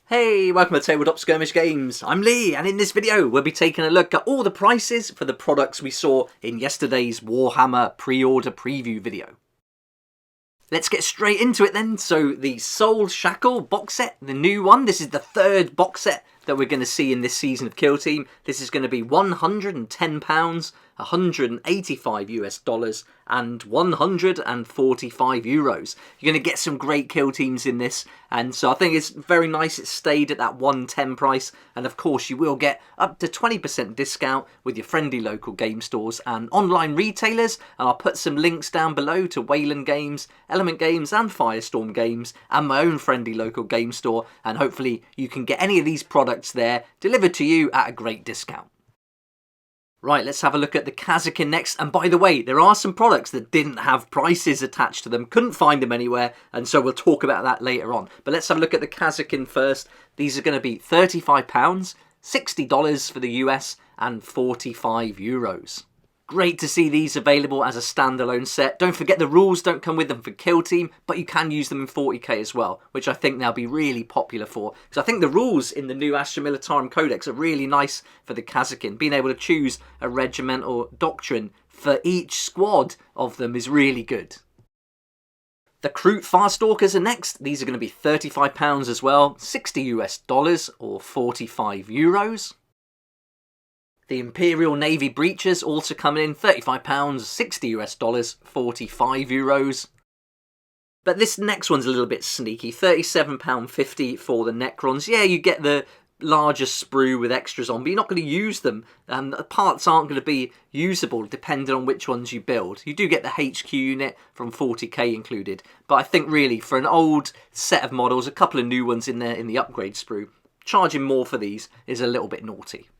Hey, welcome to Tabletop Skirmish Games. I'm Lee, and in this video we'll be taking a look at all the prices for the products we saw in yesterday's Warhammer pre-order preview video. Let's get straight into it then. So the Soul Shackle box set, the new one, this is the third box set that we're going to see in this season of Kill Team. This is going to be £110, 185 US dollars and 145 euros. You're going to get some great kill teams in this, and so I think it's very nice it stayed at that 110 price, and of course you will get up to 20% discount with your friendly local game stores and online retailers, and I'll put some links down below to Wayland Games, Element Games and Firestorm Games and my own friendly local game store, and hopefully you can get any of these products there delivered to you at a great discount. Right, let's have a look at the Kazakin next. And by the way, there are some products that didn't have prices attached to them. Couldn't find them anywhere, and so we'll talk about that later on. But let's have a look at the Kazakin first. These are going to be £35, $60 for the US, and 45 euros. Great to see these available as a standalone set. Don't forget the rules don't come with them for Kill Team, but you can use them in 40k as well, which I think they'll be really popular for. Because I think the rules in the new Astra Militarum Codex are really nice for the Kazakin. Being able to choose a regimental doctrine for each squad of them is really good. The Kroot Farstalkers are next. These are going to be £35 as well, 60 US dollars or 45 euros. The Imperial Navy Breaches also coming in, £35, 60 US dollars, 45 euros. But this next one's a little bit sneaky, £37.50 for the Necrons. Yeah, you get the larger sprue with extras on, but you're not going to use them. The parts aren't going to be usable depending on which ones you build. You do get the HQ unit from 40k included, but I think really for an old set of models, a couple of new ones in there in the upgrade sprue, charging more for these is a little bit naughty.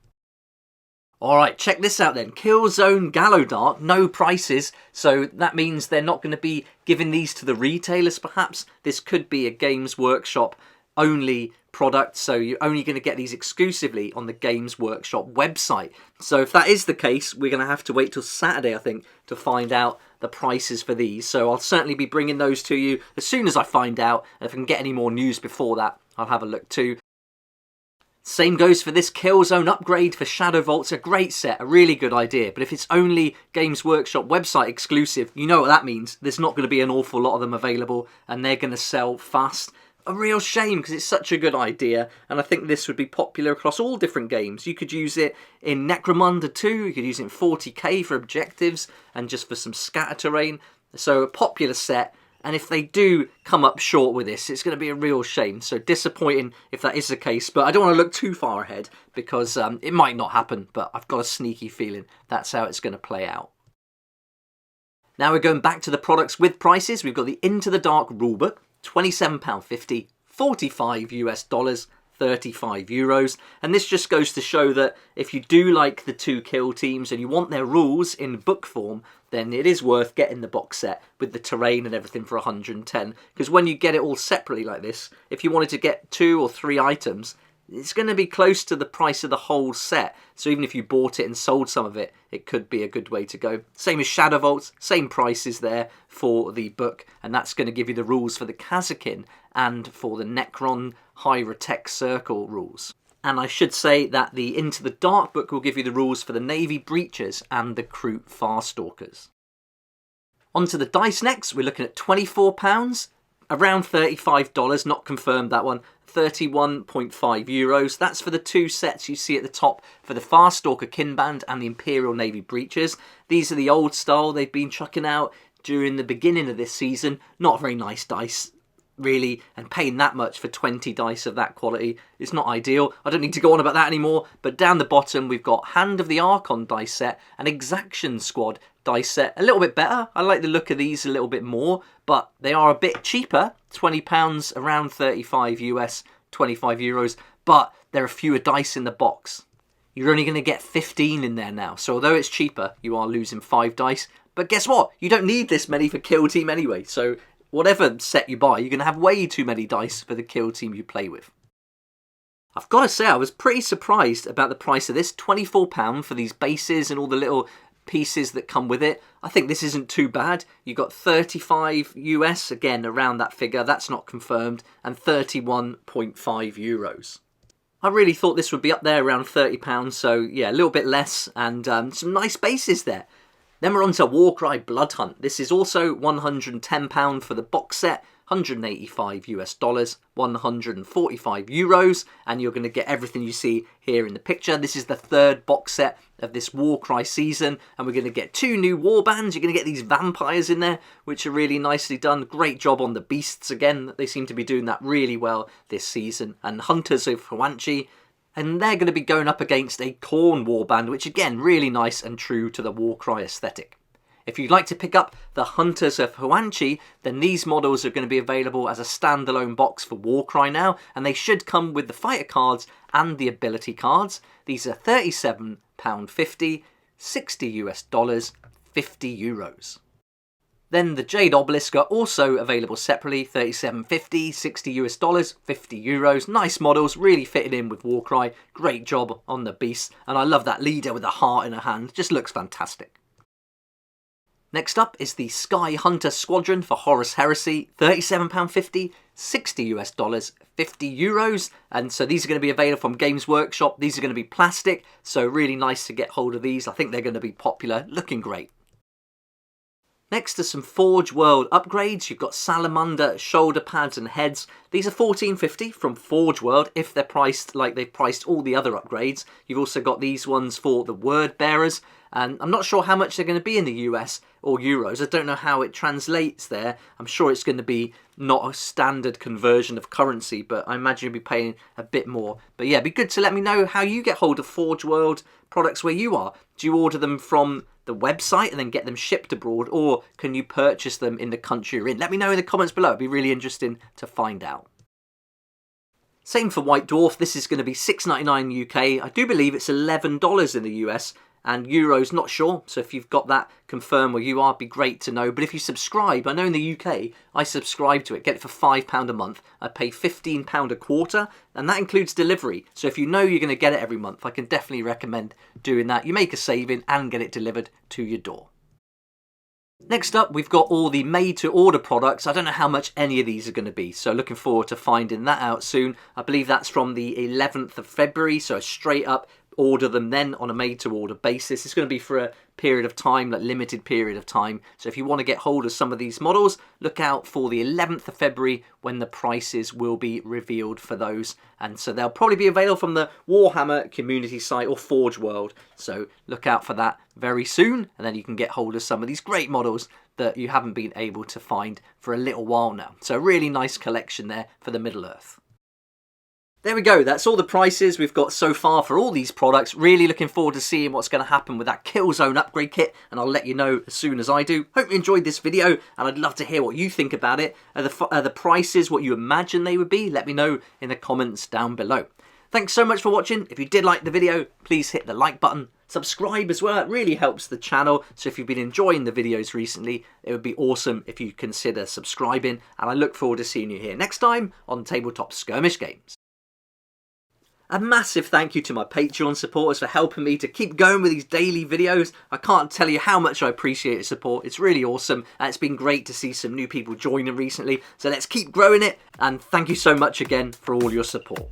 Alright, check this out then. Killzone Gallodark, no prices, so that means they're not going to be giving these to the retailers perhaps. This could be a Games Workshop only product, so you're only going to get these exclusively on the Games Workshop website. So if that is the case, we're going to have to wait till Saturday, I think, to find out the prices for these. So I'll certainly be bringing those to you as soon as I find out, and if I can get any more news before that, I'll have a look too. Same goes for this Killzone upgrade for Shadow Vault's a great set, a really good idea, but if it's only Games Workshop website exclusive, you know what that means. There's not going to be an awful lot of them available, and they're going to sell fast. A real shame, because it's such a good idea, and I think this would be popular across all different games. You could use it in Necromunda 2, you could use it in 40k for objectives, and just for some scatter terrain. So a popular set. And if they do come up short with this, it's going to be a real shame. So disappointing if that is the case. But I don't want to look too far ahead because it might not happen. But I've got a sneaky feeling that's how it's going to play out. Now we're going back to the products with prices. We've got the Into the Dark rulebook, £27.50, 45 US dollars, 35 euros. And this just goes to show that if you do like the two kill teams and you want their rules in book form, then it is worth getting the box set with the terrain and everything for 110. Because when you get it all separately like this, if you wanted to get 2 or 3 items, it's going to be close to the price of the whole set. So even if you bought it and sold some of it, it could be a good way to go. Same as Shadow Vaults, same prices there for the book. And that's going to give you the rules for the Kazakin and for the Necron Hyrotech Circle rules. And I should say that the Into the Dark book will give you the rules for the Navy Breaches and the Kroot Farstalkers. Onto the dice next, we're looking at £24, around $35, not confirmed that one, 31.5 euros. That's for the 2 sets you see at the top for the Farstalker Kinband and the Imperial Navy Breaches. These are the old style they've been chucking out during the beginning of this season. Not very nice dice, really, and paying that much for 20 dice of that quality is not ideal. I don't need to go on about that anymore, but down the bottom we've got Hand of the Archon dice set and Exaction Squad dice set. A little bit better. I like the look of these a little bit more, but they are a bit cheaper, £20, around 35 US, 25 euros, but there are fewer dice in the box. You're only going to get 15 in there now, so although it's cheaper, you are losing 5 dice, but guess what? You don't need this many for Kill Team anyway, so whatever set you buy, you're going to have way too many dice for the kill team you play with. I've got to say, I was pretty surprised about the price of this. £24 for these bases and all the little pieces that come with it, I think this isn't too bad. You got 35 US, again around that figure, that's not confirmed, and 31.5 euros. I really thought this would be up there around £30, so yeah, a little bit less, and some nice bases there. Then we're on to Warcry Blood Hunt. This is also £110 for the box set, 185 US dollars, 145 euros, and you're going to get everything you see here in the picture. This is the third box set of this Warcry season, and we're going to get 2 new warbands. You're going to get these vampires in there, which are really nicely done. Great job on the beasts again. They seem to be doing that really well this season. And Hunters of Huanchi, and they're going to be going up against a Khorne warband, which again, really nice and true to the Warcry aesthetic. If you'd like to pick up the Hunters of Huanchi, then these models are going to be available as a standalone box for Warcry now, and they should come with the fighter cards and the ability cards. These are £37.50, 60 US dollars, 50 euros. Then the Jade Obelisk are also available separately, £37.50, 60 US dollars, 50 euros. Nice models, really fitting in with Warcry. Great job on the beasts, and I love that leader with a heart in her hand. Just looks fantastic. Next up is the Sky Hunter Squadron for Horus Heresy, £37.50, 60 US dollars, 50 euros. And so these are going to be available from Games Workshop. These are going to be plastic, so really nice to get hold of these. I think they're going to be popular, looking great. Next are some Forge World upgrades. You've got Salamander shoulder pads and heads. These are $14.50 from Forge World if they're priced like they've priced all the other upgrades. You've also got these ones for the Word Bearers, and I'm not sure how much they're going to be in the US or euros. I don't know how it translates there. I'm sure it's going to be not a standard conversion of currency, but I imagine you'll be paying a bit more. But yeah, it'd be good to let me know how you get hold of Forge World products where you are. Do you order them from the website and then get them shipped abroad, or can you purchase them in the country you're in? Let me know in the comments below. It'd be really interesting to find out. Same for White Dwarf. This is going to be $6.99 UK. I do believe it's $11 in the US, and euros, not sure. So if you've got that confirmed where you are, it'd be great to know. But if you subscribe, I know in the UK, I subscribe to it, get it for £5 a month. I pay £15 a quarter, and that includes delivery. So if you know you're going to get it every month, I can definitely recommend doing that. You make a saving and get it delivered to your door. Next up, we've got all the made-to-order products. I don't know how much any of these are going to be, so looking forward to finding that out soon. I believe that's from the 11th of February, so straight up order them then on a made-to-order basis. It's going to be for a period of time, like limited period of time. So if you want to get hold of some of these models, look out for the 11th of February when the prices will be revealed for those. And so they'll probably be available from the Warhammer community site or Forge World. So look out for that very soon, and then you can get hold of some of these great models that you haven't been able to find for a little while now. So a really nice collection there for the Middle-earth. There we go, that's all the prices we've got so far for all these products. Really looking forward to seeing what's going to happen with that Killzone upgrade kit, and I'll let you know as soon as I do. Hope you enjoyed this video, and I'd love to hear what you think about it. Are the prices what you imagine they would be? Let me know in the comments down below. Thanks so much for watching. If you did like the video, please hit the like button. Subscribe as well, it really helps the channel. So if you've been enjoying the videos recently, it would be awesome if you consider subscribing, and I look forward to seeing you here next time on Tabletop Skirmish Games. A massive thank you to my Patreon supporters for helping me to keep going with these daily videos. I can't tell you how much I appreciate your support. It's really awesome, and it's been great to see some new people joining recently. So let's keep growing it, and thank you so much again for all your support.